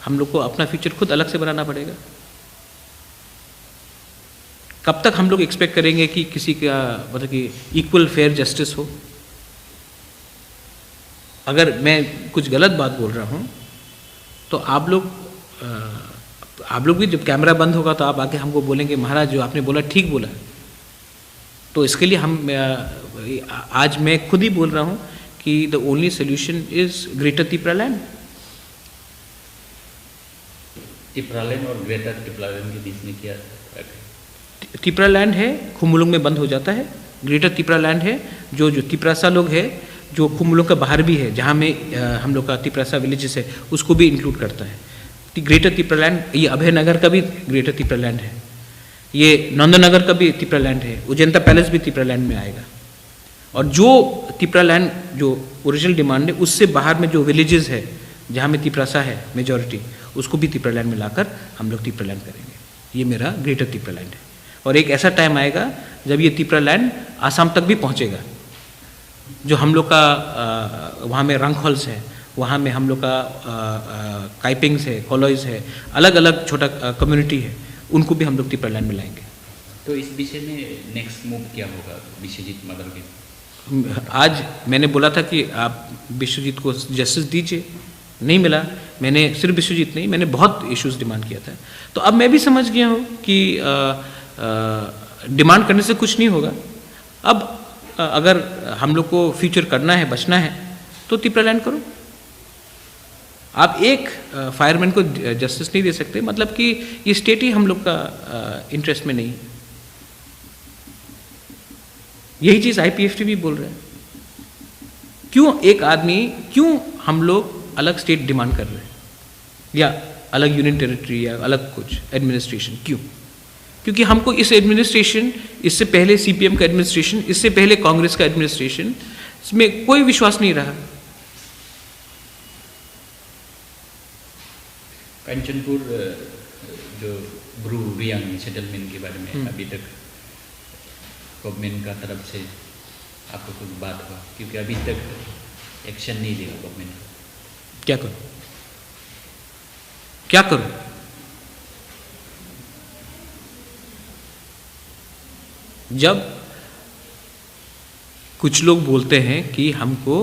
हम लोग को अपना फ्यूचर खुद अलग से बनाना पड़ेगा। कब तक हम लोग एक्सपेक्ट करेंगे कि किसी का मतलब कि इक्वल फेयर जस्टिस हो? अगर मैं कुछ गलत बात बोल रहा हूँ तो आप लोग भी जब कैमरा बंद होगा तो आप आके हमको बोलेंगे महाराज जो आपने बोला ठीक बोला। तो इसके लिए आज मैं खुद ही बोल रहा हूँ कि the only solution is greater Tipraland. Tipraland और ग्रेटर तिपरालैंड के बीच में क्या? तिपरालैंड है खुमुलुंग में बंद हो जाता है, ग्रेटर तिपरालैंड है जो तिपरासा लोग है, जो खुमुलुंग का बाहर भी है, जहाँ में हम लोग का तिपरासा विलेजेस है, उसको भी इंक्लूड करता है। ग्रेटर तिपरालैंड, ये अभय नगर का भी ग्रेटर तिपरालैंड है, ये नंदनगर का भी तिपरालैंड है, उजंता पैलेस भी तिपरालैंड में आएगा। और जो तिपरालैंड जो ओरिजिनल डिमांड है, उससे बाहर में जो विलेजेस है जहाँ में तिपरासा है मेजॉरिटी, उसको भी तिपरालैंड में लाकर हम लोग तिपरालैंड करेंगे। ये मेरा ग्रेटर तिपरालैंड है। और एक ऐसा टाइम आएगा जब ये तिपरालैंड आसाम तक भी पहुँचेगा। जो हम लोग का वहाँ में रंगहॉल्स है, वहाँ में हम लोग का काइपिंग्स है, कॉलोइज है, अलग अलग छोटा कम्युनिटी है, उनको भी हम लोग तिपरालैंड में लाएंगे। तो इस विषय में नेक्स्ट मूव क्या होगा विश्वजीत मर्डर के? आज मैंने बोला था कि आप विश्वजीत को जस्टिस दीजिए, नहीं मिला। मैंने सिर्फ विश्वजीत नहीं, मैंने बहुत इश्यूज डिमांड किया था। तो अब मैं भी समझ गया हूँ कि डिमांड करने से कुछ नहीं होगा। अब अगर हम लोग को फ्यूचर करना है, बचना है, तो तिपरालैंड करो। आप एक फायरमैन को जस्टिस नहीं दे सकते, मतलब कि ये स्टेट ही हम लोग का इंटरेस्ट में नहीं है। यही चीज़ आईपीएफटी भी बोल रहे हैं। क्यों एक आदमी, क्यों हम लोग अलग स्टेट डिमांड कर रहे हैं, या अलग यूनियन टेरिटरी, या अलग कुछ एडमिनिस्ट्रेशन? क्यों? क्योंकि हमको इस एडमिनिस्ट्रेशन, इससे पहले सीपीएम का एडमिनिस्ट्रेशन, इससे पहले कांग्रेस का एडमिनिस्ट्रेशन, इसमें कोई विश्वास नहीं रहा। कंचनपुर जो ब्रू रियांग सेटलमेंट के बारे में अभी तक गवर्नमेंट का तरफ से आपको कुछ बात हुआ? क्योंकि अभी तक एक्शन नहीं लिया गवर्नमेंट। क्या करूं? क्या करूं? जब कुछ लोग बोलते हैं कि हमको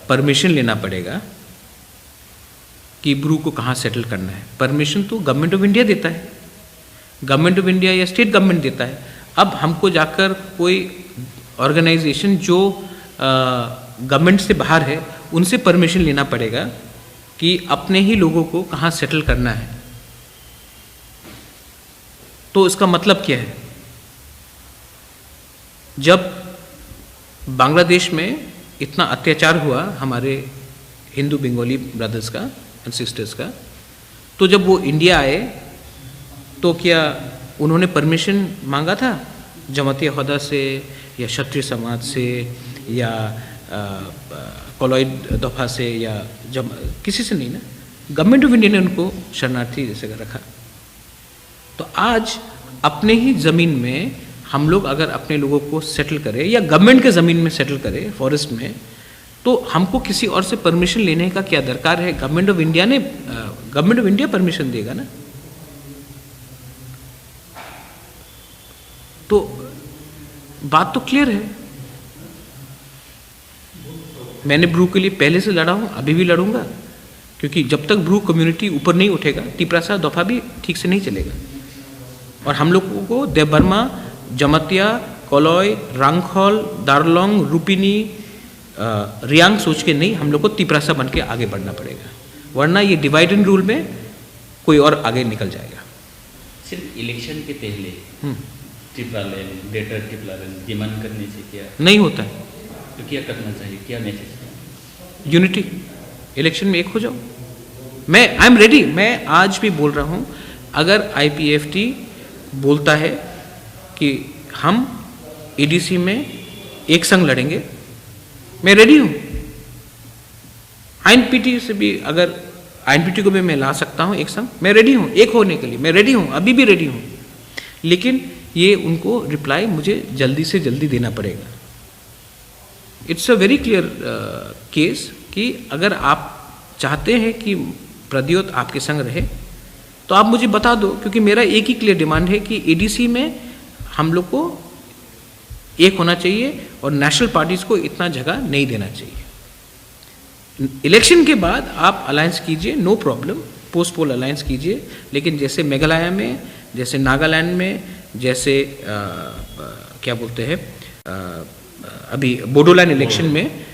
परमिशन लेना पड़ेगा कि ब्रू को कहाँ सेटल करना है। परमिशन तो गवर्नमेंट ऑफ इंडिया देता है, गवर्नमेंट ऑफ इंडिया या स्टेट गवर्नमेंट देता है। अब हमको जाकर कोई ऑर्गेनाइजेशन जो गवर्नमेंट से बाहर है उनसे परमिशन लेना पड़ेगा कि अपने ही लोगों को कहाँ सेटल करना है। तो इसका मतलब क्या है? जब बांग्लादेश में इतना अत्याचार हुआ हमारे हिंदू बंगाली ब्रदर्स का एंड सिस्टर्स का, तो जब वो इंडिया आए तो क्या उन्होंने परमिशन मांगा था जमाती अहदा से या क्षत्रिय समाज से या कॉलॉइड दफा से या किसी से नहीं ना। गवर्नमेंट ऑफ इंडिया ने उनको शरणार्थी जैसे रखा। तो आज अपने ही ज़मीन में हम लोग अगर अपने लोगों को सेटल करें या गवर्नमेंट के ज़मीन में सेटल करें फॉरेस्ट में, तो हमको किसी और से परमिशन लेने का क्या दरकार है? गवर्नमेंट ऑफ इंडिया परमिशन देगा ना। तो बात तो क्लियर है। मैंने ब्रू के लिए पहले से लड़ा हूँ, अभी भी लड़ूंगा, क्योंकि जब तक ब्रू कम्युनिटी ऊपर नहीं उठेगा तिपरासा दफा भी ठीक से नहीं चलेगा। और हम लोगों को देवबर्मा, जमतिया, कोलॉय, रांगखोल, दारलोंग, रूपिनी, रियांग सोच के नहीं, हम लोग को तिपरासा बन के आगे बढ़ना पड़ेगा, वरना ये डिवाइड एंड रूल में कोई और आगे निकल जाएगा। सिर्फ इलेक्शन के पहले ट्रिप्लालैंड, ग्रेटर ट्रिप्लालैंड डिमांड करने से क्या नहीं होता है? तो क्या करना चाहिए, क्या मैसेज? यूनिटी, इलेक्शन में एक हो जाओ। I am ready. मैं आज भी बोल रहा हूँ, अगर IPFT बोलता है कि हम ADC में एक संग लड़ेंगे, मैं रेडी हूँ। INPT से भी, अगर INPT को भी मैं ला सकता हूँ एक संग, मैं रेडी हूँ एक होने के लिए, मैं रेडी हूँ, अभी भी रेडी हूँ। लेकिन ये उनको रिप्लाई मुझे जल्दी से जल्दी देना पड़ेगा। It's a very clear case कि अगर आप चाहते हैं कि प्रद्योत आपके संग रहे तो आप मुझे बता दो, क्योंकि मेरा एक ही क्लियर डिमांड है कि ADC में हम लोग को एक होना चाहिए और नेशनल पार्टीज को इतना जगह नहीं देना चाहिए। इलेक्शन के बाद आप अलायंस कीजिए, no problem, post poll alliance कीजिए, लेकिन जैसे मेघालय में, जैसे नागालैंड में, जैसे क्या बोलते हैं अभी बोडोलैंड इलेक्शन में,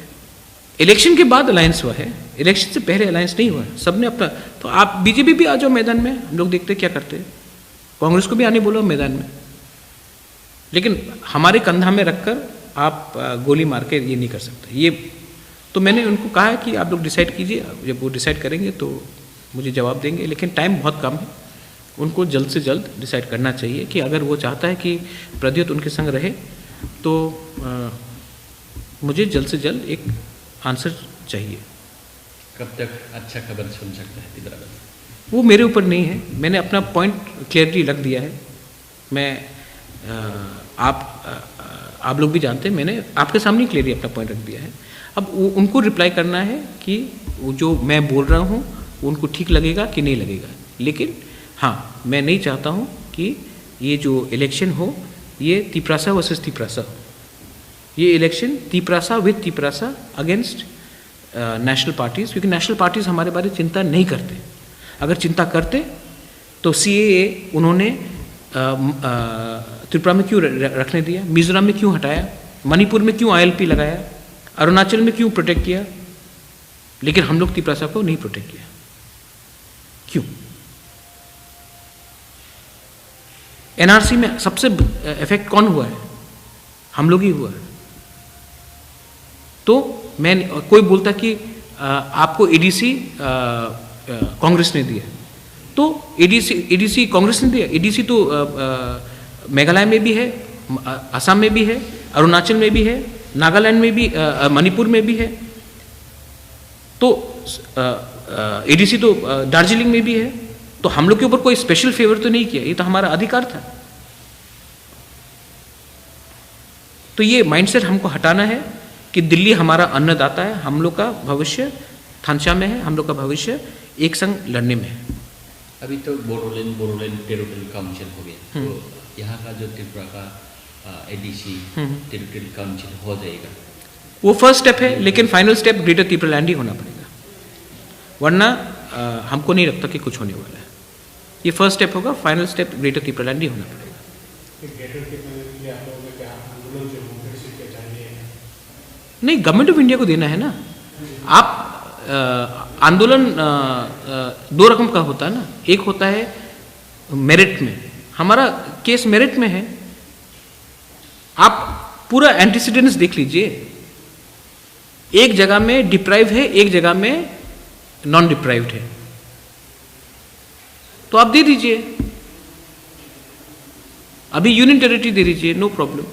इलेक्शन के बाद अलायंस हुआ है, इलेक्शन से पहले अलायंस नहीं हुआ है। सबने अपना, तो आप BJP भी आ जाओ मैदान में, हम लोग देखते क्या करते हैं। कांग्रेस को भी आने बोलो मैदान में, लेकिन हमारे कंधा में रखकर आप गोली मार के ये नहीं कर सकते। ये तो मैंने उनको कहा है कि आप लोग डिसाइड कीजिए, जब वो डिसाइड करेंगे तो मुझे जवाब देंगे, लेकिन टाइम बहुत कम है। उनको जल्द से जल्द डिसाइड करना चाहिए कि अगर वो चाहता है कि प्रद्योत उनके संग रहे तो मुझे जल्द से जल्द एक आंसर चाहिए। कब तक अच्छा खबर सुन सकता है तिब्राला? वो मेरे ऊपर नहीं है, मैंने अपना पॉइंट क्लियरली रख दिया है। मैं आप लोग भी जानते हैं, मैंने आपके सामने क्लियरली अपना पॉइंट रख दिया है। अब उनको रिप्लाई करना है कि वो जो मैं बोल रहा हूँ उनको ठीक लगेगा कि नहीं लगेगा। लेकिन हाँ, मैं नहीं चाहता हूँ कि ये जो इलेक्शन हो ये तिपरासा वर्सेस तिपरासा हो। ये election Tiprasa with Tiprasa against national parties, क्योंकि नेशनल पार्टीज हमारे बारे में चिंता नहीं करते। अगर चिंता करते तो CAA उन्होंने त्रिपुरा में क्यों रखने दिया, मिजोरम में क्यों हटाया, मणिपुर में क्यों ILP लगाया, अरुणाचल में क्यों प्रोटेक्ट किया, लेकिन हम लोग तिपरासा को नहीं प्रोटेक्ट किया। क्यों? NRC में सबसे इफेक्ट कौन हुआ है? हम लोग ही हुआ है। तो मैं, कोई बोलता कि आपको ADC कांग्रेस ने दिया, तो ADC कांग्रेस ने दिया। ADC तो मेघालय में भी है, असम में भी है, अरुणाचल में भी है, नागालैंड में भी, मणिपुर में भी है। तो ADC तो दार्जिलिंग में भी है। तो हम लोग के ऊपर कोई स्पेशल फेवर तो नहीं किया, ये तो हमारा अधिकार था। तो ये माइंडसेट हमको हटाना है कि दिल्ली हमारा अन्नदाता है, हम लोग का भविष्य थानचा में है, हम लोग का भविष्य एक संग लड़ने में है। अभी तो बोडोलैंड टेरिटोरियल काउंसिल हो गया, तो यहाँ का जो त्रिपुरा का एडीसी टेरिटोरियल काउंसिल हो जाएगा। वो फर्स्ट स्टेप है, लेकिन फाइनल स्टेप ग्रेटर त्रिपुरालैंड ही होना पड़ेगा, वरना हमको नहीं लगता कि कुछ होने वाला है। ये फर्स्ट स्टेप होगा, फाइनल स्टेप ग्रेटर त्रिपुरालैंड ही होना पड़ेगा। नहीं, गवर्नमेंट ऑफ इंडिया को देना है ना। आप आंदोलन दो रकम का होता है ना, एक होता है मेरिट में, हमारा केस मेरिट में है। आप पूरा एंटीसीडेंट्स देख लीजिए, एक जगह में डिप्राइव है, एक जगह में नॉन डिप्राइव्ड है, तो आप दे दीजिए, अभी यूनियन टेरिटरी दे दीजिए, no problem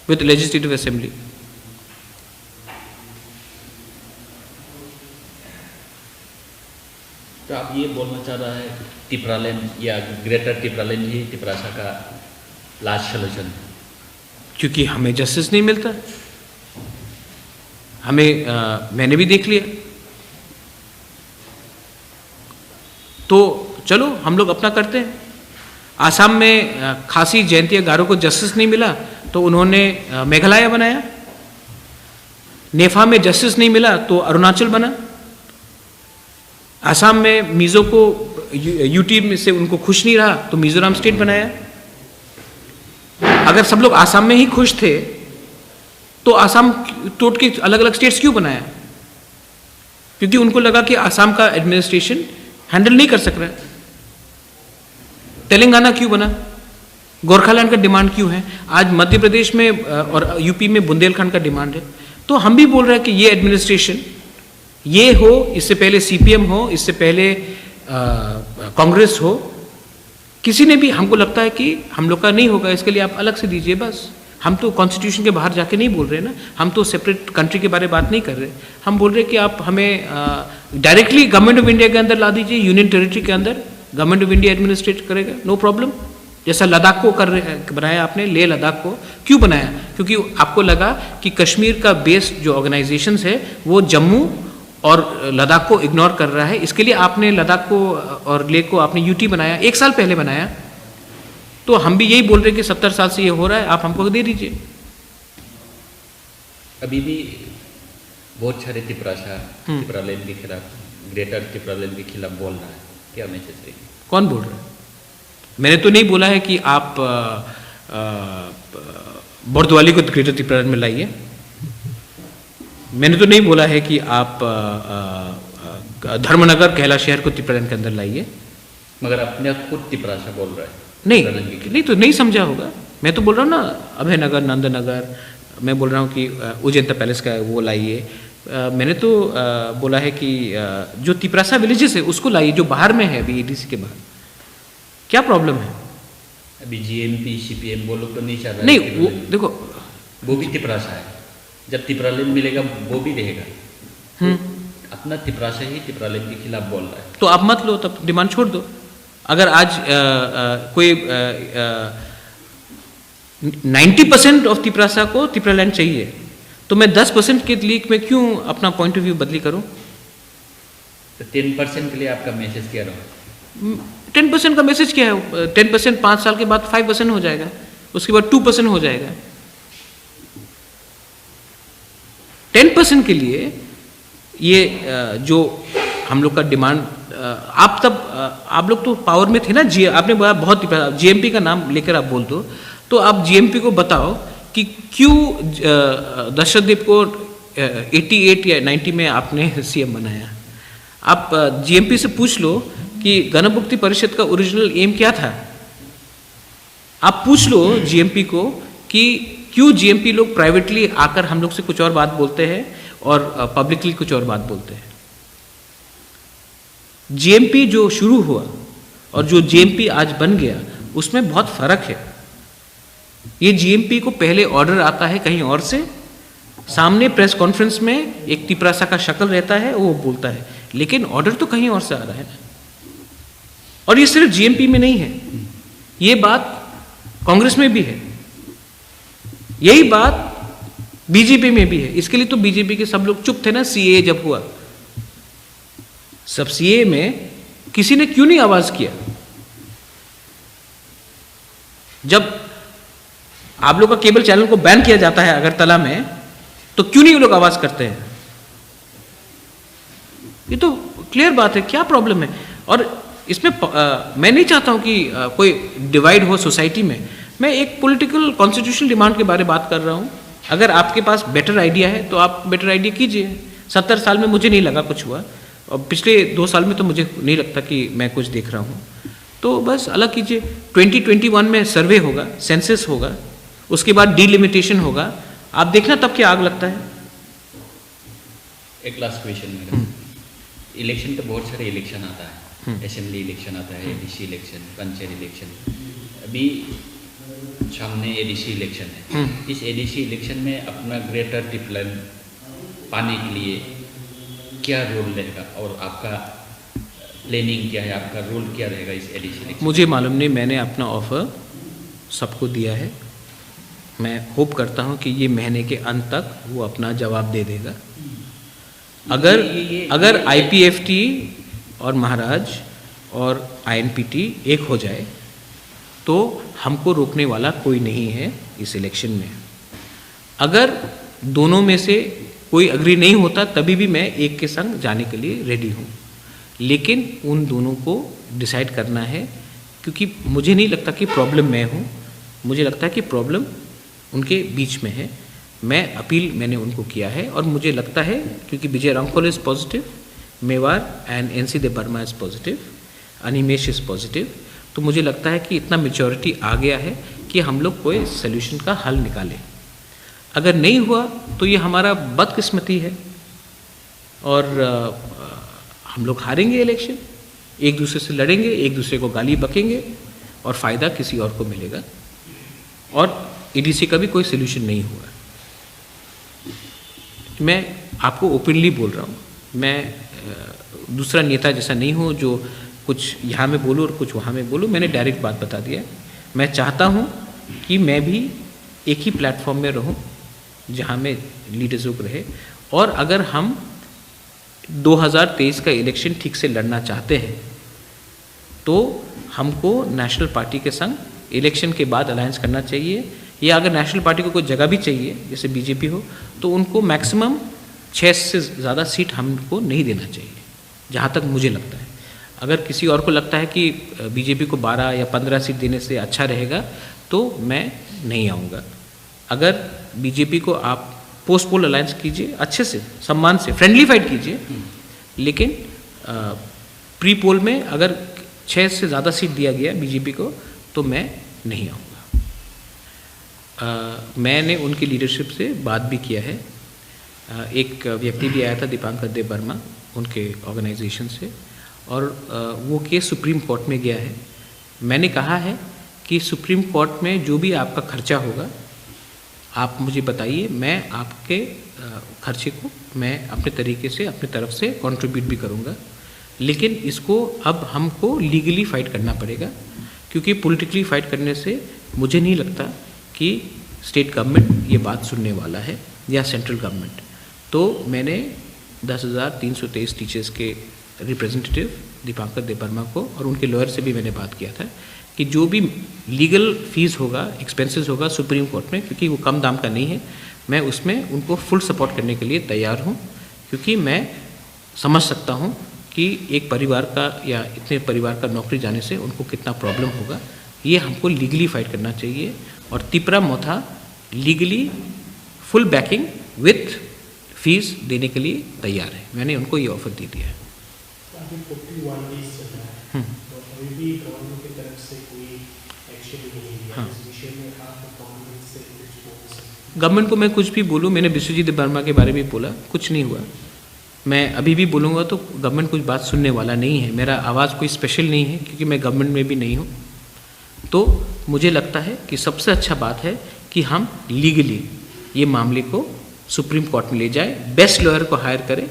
with legislative assembly. तो आप ये बोलना चाह रहा है त्रिपुरालैंड या ग्रेटर त्रिपुरालैंड ही त्रिपुरासा का लास्ट सोल्यूशन है? क्योंकि हमें जस्टिस नहीं मिलता, हमें मैंने भी देख लिया, तो चलो हम लोग अपना करते हैं। आसाम में खासी जयंतिया गारो को जस्टिस नहीं मिला तो उन्होंने मेघालय बनाया, नेफा में जस्टिस नहीं मिला तो अरुणाचल बना, आसाम में मिजो को यूटी में से उनको खुश नहीं रहा तो मिजोरम स्टेट बनाया। अगर सब लोग आसाम में ही खुश थे तो आसाम टोट के अलग अलग स्टेट्स क्यों बनाया? क्योंकि उनको लगा कि आसाम का एडमिनिस्ट्रेशन हैंडल नहीं कर सक रहा है। तेलंगाना क्यों बना? गोरखालैंड का डिमांड क्यों है? आज मध्य प्रदेश में और यूपी में बुंदेलखंड का डिमांड है। तो हम भी बोल रहे हैं कि ये एडमिनिस्ट्रेशन ये हो, इससे पहले सीपीएम हो, इससे पहले कांग्रेस हो, किसी ने भी, हमको लगता है कि हम लोग का नहीं होगा, इसके लिए आप अलग से दीजिए बस। हम तो कॉन्स्टिट्यूशन के बाहर जाके नहीं बोल रहे ना, हम तो सेपरेट कंट्री के बारे में बात नहीं कर रहे। हम बोल रहे कि आप हमें डायरेक्टली गवर्नमेंट ऑफ इंडिया के अंदर ला दीजिए, यूनियन टेरिटरी के अंदर गवर्नमेंट ऑफ इंडिया एडमिनिस्ट्रेट करेगा, नो प्रॉब्लम। जैसा लद्दाख को बनाया आपने, लेह लद्दाख को क्यों बनाया? क्योंकि आपको लगा कि कश्मीर का बेस्ड जो ऑर्गेनाइजेशंस है वो जम्मू और लद्दाख को इग्नोर कर रहा है, इसके लिए आपने लद्दाख को और लेह को आपने यूटी बनाया, 1 साल पहले बनाया। तो हम भी यही बोल रहे हैं कि 70 साल से ये हो रहा है, आप हमको दे दीजिए। अभी भी बहुत सारे त्रिपुरासा त्रिपुरालैंड के खिलाफ, ग्रेटर त्रिपुरालैंड के खिलाफ बोल रहा है, क्या मैसेज है? कौन बोल रहा है? मैंने तो नहीं बोला है कि आप बर्दवाली को ग्रेटर त्रिपुरालैंड में लाइए, मैंने तो नहीं बोला है कि आप धर्मनगर कहला शहर को त्रिपुरालैंड के अंदर लाइए। मगर अपने खुद त्रिपुरासा बोल रहा है। नहीं तो नहीं समझा होगा। मैं तो बोल रहा हूँ ना, अभयनगर, नंदनगर, मैं बोल रहा हूँ कि उजैंता पैलेस का वो लाइए। मैंने तो बोला है कि जो त्रिपुरासा विलेजेस है उसको लाइए, जो बाहर में है अभी एडीसी के बाहर। क्या प्रॉब्लम है? अभी जीएमपी सीपीएम वो लोग तो नहीं चाह रहे। नहीं, वो देखो, वो भी त्रिपुरासा है, जब त्रिपुरालैंड मिलेगा वो भी रहेगा। अपना त्रिपुरासा ही त्रिपुरालैंड के खिलाफ बोल रहा है। तो आप मत लो, तब डिमांड छोड़ दो। अगर आज कोई 90% ऑफ त्रिपुरासा को त्रिपुरालैंड चाहिए तो मैं 10% के लिए मैं क्यों अपना पॉइंट ऑफ व्यू बदली करूं? तो 10% के लिए आपका मैसेज क्या रहा? 10% का मैसेज क्या है? 10% 5 साल के बाद 5% हो जाएगा, उसके बाद 2% हो जाएगा। 10% के लिए ये जो हम लोग का डिमांड, आप लोग तो पावर में थे ना, आपने बोला बहुत जीएमपी का नाम लेकर आप बोल दो, तो आप जीएमपी को बताओ कि क्यों दशरथ देव को 88 या 90 में आपने सीएम बनाया। आप जीएमपी से पूछ लो कि गणमुक्ति परिषद का ओरिजिनल एम क्या था। आप पूछ लो जीएमपी को कि क्यों जीएमपी लोग प्राइवेटली आकर हम लोग से कुछ और बात बोलते हैं और पब्लिकली कुछ और बात बोलते हैं। जीएमपी जो शुरू हुआ और जो जीएमपी आज बन गया उसमें बहुत फर्क है। ये जीएमपी को पहले ऑर्डर आता है कहीं और से, सामने प्रेस कॉन्फ्रेंस में एक त्रिपुरासा का शक्ल रहता है, वो बोलता है, लेकिन ऑर्डर तो कहीं और से आ रहा है ना। और ये सिर्फ जीएमपी में नहीं है, ये बात कांग्रेस में भी है, यही बात बीजेपी में भी है। इसके लिए तो बीजेपी के सब लोग चुप थे ना, सीए जब हुआ, सब सीए में किसी ने क्यों नहीं आवाज किया? जब आप लोग का केबल चैनल को बैन किया जाता है अगरतला में, तो क्यों नहीं वो लोग आवाज़ करते हैं? ये तो क्लियर बात है, क्या प्रॉब्लम है? और इसमें मैं नहीं चाहता हूँ कि कोई डिवाइड हो सोसाइटी में। मैं एक पॉलिटिकल कॉन्स्टिट्यूशनल डिमांड के बारे में बात कर रहा हूँ। अगर आपके पास बेटर आइडिया है तो आप बेटर आइडिया कीजिए। 70 साल में मुझे नहीं लगा कुछ हुआ, और पिछले 2 साल में तो मुझे नहीं लगता कि मैं कुछ देख रहा हूँ। तो बस अलग कीजिए। 2021 में सर्वे होगा, सेंसस होगा, उसके बाद डीलिमिटेशन होगा, आप देखना तब क्या आग लगता है। एक लास्ट क्वेश्चन मेरा, इलेक्शन तो बहुत सारे इलेक्शन आता है, असेंबली इलेक्शन आता है, एडीसी इलेक्शन, पंचायत इलेक्शन, अभी सामने एडीसी इलेक्शन है। इस एडीसी इलेक्शन में अपना ग्रेटर टिपलन पाने के लिए क्या रोल रहेगा और आपका प्लानिंग क्या है, आपका रोल क्या रहेगा इस एडीसी इलेक्शन? मुझे मालूम नहीं, मैंने अपना ऑफर सबको दिया है। मैं होप करता हूँ कि ये महीने के अंत तक वो अपना जवाब दे देगा। अगर आईपीएफटी और महाराज और आईएनपीटी एक हो जाए तो हमको रोकने वाला कोई नहीं है इस इलेक्शन में। अगर दोनों में से कोई अग्री नहीं होता तभी भी मैं एक के संग जाने के लिए रेडी हूँ, लेकिन उन दोनों को डिसाइड करना है, क्योंकि मुझे नहीं लगता कि प्रॉब्लम मैं हूँ, मुझे लगता है कि प्रॉब्लम उनके बीच में है। मैं अपील मैंने उनको किया है और मुझे लगता है क्योंकि Vijay Ramphal is positive, Mewar and NC Debbarma is positive, Animesh is positive, तो मुझे लगता है कि इतना मेच्योरिटी आ गया है कि हम लोग कोई सल्यूशन का हल निकालें। अगर नहीं हुआ तो ये हमारा बदकिस्मती है और हम लोग हारेंगे इलेक्शन, एक दूसरे से लड़ेंगे, एक दूसरे को गाली बकेंगे और फ़ायदा किसी और को मिलेगा, और ईडीसी का भी कोई सल्यूशन नहीं हुआ। मैं आपको ओपनली बोल रहा हूँ, मैं दूसरा नेता जैसा नहीं हूँ जो कुछ यहाँ में बोलूँ और कुछ वहाँ में बोलूँ। मैंने डायरेक्ट बात बता दिया। मैं चाहता हूँ कि मैं भी एक ही प्लेटफॉर्म में रहूँ जहाँ में लीडरशिप रहे, और अगर हम 2023 का इलेक्शन ठीक से लड़ना चाहते हैं तो हमको नेशनल पार्टी के संग इलेक्शन के बाद अलायंस करना चाहिए, या अगर नेशनल पार्टी को कोई जगह भी चाहिए जैसे बीजेपी हो तो उनको मैक्सिमम 6 से ज़्यादा सीट हमको नहीं देना चाहिए, जहाँ तक मुझे लगता है। अगर किसी और को लगता है कि बीजेपी को 12 या 15 सीट देने से अच्छा रहेगा तो मैं नहीं आऊँगा। अगर बीजेपी को आप पोस्ट पोल अलायंस कीजिए, अच्छे से, सम्मान से, फ्रेंडली फाइट कीजिए, लेकिन प्री पोल में अगर 6 से ज़्यादा सीट दिया गया बीजेपी को तो मैं नहीं आऊँगा। मैंने उनकी लीडरशिप से बात भी किया है। एक व्यक्ति भी आया था, दीपांकर देव वर्मा, उनके ऑर्गेनाइजेशन से, और वो केस सुप्रीम कोर्ट में गया है। मैंने कहा है कि सुप्रीम कोर्ट में जो भी आपका खर्चा होगा आप मुझे बताइए, मैं आपके खर्चे को मैं अपने तरीके से अपनी तरफ से कंट्रीब्यूट भी करूँगा, लेकिन इसको अब हमको लीगली फाइट करना पड़ेगा, क्योंकि पॉलिटिकली फाइट करने से मुझे नहीं लगता कि स्टेट गवर्नमेंट ये बात सुनने वाला है या सेंट्रल गवर्नमेंट। तो मैंने 10,323 टीचर्स के रिप्रेजेंटेटिव दीपांकर देव वर्मा को और उनके लॉयर से भी मैंने बात किया था कि जो भी लीगल फीस होगा, एक्सपेंसेस होगा सुप्रीम कोर्ट में, क्योंकि वो कम दाम का नहीं है, मैं उसमें उनको फुल सपोर्ट करने के लिए तैयार हूँ, क्योंकि मैं समझ सकता हूँ कि एक परिवार का या इतने परिवार का नौकरी जाने से उनको कितना प्रॉब्लम होगा। ये हमको लीगली फाइट करना चाहिए, और Tipra Motha legally full backing with fees देने के लिए तैयार है। मैंने उनको ये ऑफर दे दिया है। अभी 41 डेज चल रहा है, तो अभी भी गवर्नमेंट की तरफ से कोई एक्शन नहीं लिया इस विषय में। आप गवर्नमेंट से कुछ बोल सकते हैं? गवर्नमेंट को मैं कुछ भी बोलूँ, मैंने विश्वजीत वर्मा के बारे में बोला, कुछ नहीं हुआ। मैं अभी भी बोलूँगा तो गवर्नमेंट कुछ बात सुनने वाला नहीं है। मेरा आवाज़ कोई स्पेशल नहीं है, क्योंकि मैं गवर्नमेंट में भी नहीं हूँ। तो मुझे लगता है कि सबसे अच्छा बात है कि हम लीगली ये मामले को सुप्रीम कोर्ट में ले जाए, बेस्ट लॉयर को हायर करें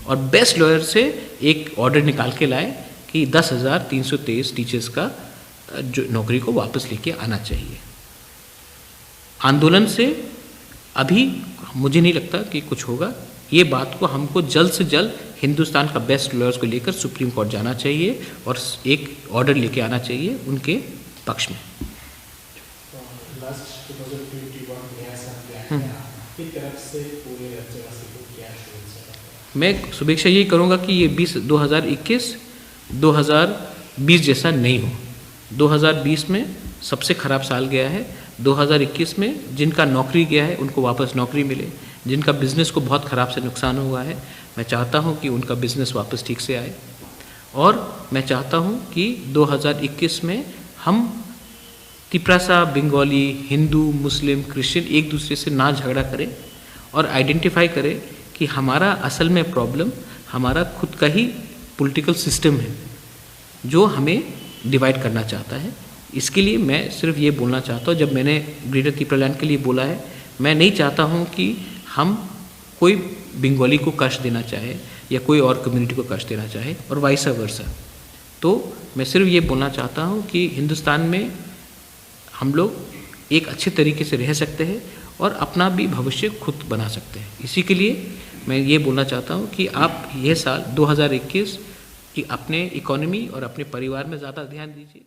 और बेस्ट लॉयर से एक ऑर्डर निकाल के लाए कि 10,323 टीचर्स का जो नौकरी को वापस लेके आना चाहिए। आंदोलन से अभी मुझे नहीं लगता कि कुछ होगा। ये बात को हमको जल्द से जल्द हिंदुस्तान का बेस्ट लॉयर्स को लेकर सुप्रीम कोर्ट जाना चाहिए और एक ऑर्डर लेके आना चाहिए उनके पक्ष में। लास्ट मैं शुभेच्छा यही करूँगा कि ये 2021 जैसा नहीं हो। 2020 में सबसे ख़राब साल गया है। 2021 में जिनका नौकरी गया है उनको वापस नौकरी मिले, जिनका बिज़नेस को बहुत ख़राब से नुकसान हुआ है मैं चाहता हूँ कि उनका बिज़नेस वापस ठीक से आए। और मैं चाहता हूँ कि 2021 में हम तिपरासा, बंगाली, हिंदू, मुस्लिम, क्रिश्चियन एक दूसरे से ना झगड़ा करें और आइडेंटिफाई करें कि हमारा असल में प्रॉब्लम हमारा खुद का ही पॉलिटिकल सिस्टम है जो हमें डिवाइड करना चाहता है। इसके लिए मैं सिर्फ ये बोलना चाहता हूँ, जब मैंने ग्रेटर त्रिपुरालैंड के लिए बोला है, मैं नहीं चाहता हूँ कि हम कोई बंगाली को कष्ट देना चाहे या कोई और कम्युनिटी को कष्ट देना चाहे और वाइस वर्सा। तो मैं सिर्फ ये बोलना चाहता हूँ कि हिंदुस्तान में हम लोग एक अच्छे तरीके से रह सकते हैं और अपना भी भविष्य खुद बना सकते हैं। इसी के लिए मैं ये बोलना चाहता हूँ कि आप यह साल 2021 कि अपने इकोनॉमी और अपने परिवार में ज़्यादा ध्यान दीजिए।